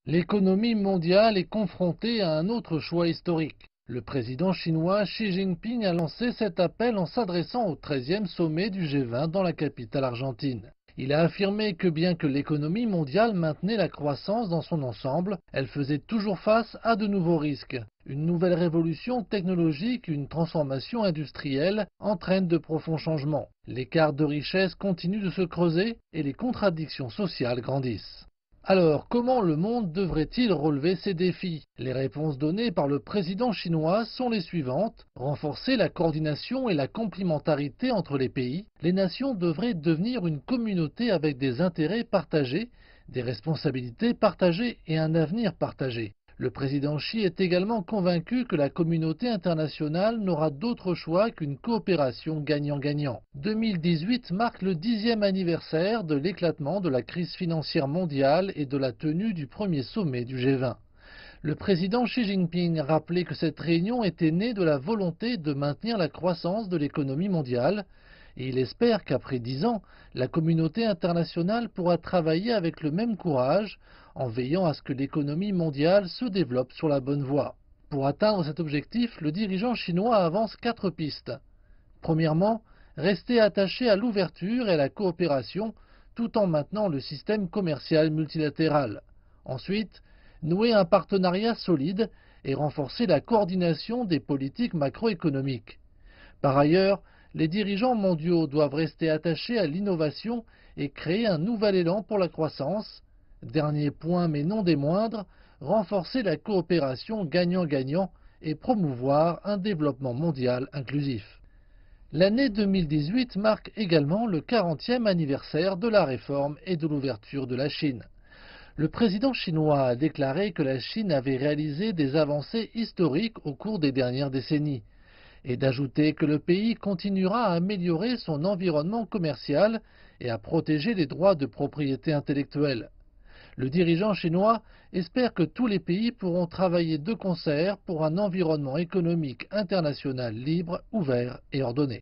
L'économie mondiale est confrontée à un autre choix historique. Le président chinois Xi Jinping a lancé cet appel en s'adressant au 13e sommet du G20 dans la capitale argentine. Il a affirmé que bien que l'économie mondiale maintenait la croissance dans son ensemble, elle faisait toujours face à de nouveaux risques. Une nouvelle révolution technologique, une transformation industrielle entraînent de profonds changements. L'écart de richesse continue de se creuser et les contradictions sociales grandissent. Alors, comment le monde devrait-il relever ces défis? Les réponses données par le président chinois sont les suivantes. Renforcer la coordination et la complémentarité entre les pays. Les nations devraient devenir une communauté avec des intérêts partagés, des responsabilités partagées et un avenir partagé. Le président Xi est également convaincu que la communauté internationale n'aura d'autre choix qu'une coopération gagnant-gagnant. 2018 marque le 10e anniversaire de l'éclatement de la crise financière mondiale et de la tenue du premier sommet du G20. Le président Xi Jinping a rappelé que cette réunion était née de la volonté de maintenir la croissance de l'économie mondiale et il espère qu'après 10 ans, la communauté internationale pourra travailler avec le même courage en veillant à ce que l'économie mondiale se développe sur la bonne voie. Pour atteindre cet objectif, le dirigeant chinois avance 4 pistes. Premièrement, rester attaché à l'ouverture et à la coopération tout en maintenant le système commercial multilatéral. Ensuite, nouer un partenariat solide et renforcer la coordination des politiques macroéconomiques. Par ailleurs, les dirigeants mondiaux doivent rester attachés à l'innovation et créer un nouvel élan pour la croissance. Dernier point mais non des moindres, renforcer la coopération gagnant-gagnant et promouvoir un développement mondial inclusif. L'année 2018 marque également le 40e anniversaire de la réforme et de l'ouverture de la Chine. Le président chinois a déclaré que la Chine avait réalisé des avancées historiques au cours des dernières décennies et d'ajouter que le pays continuera à améliorer son environnement commercial et à protéger les droits de propriété intellectuelle. Le dirigeant chinois espère que tous les pays pourront travailler de concert pour un environnement économique international libre, ouvert et ordonné.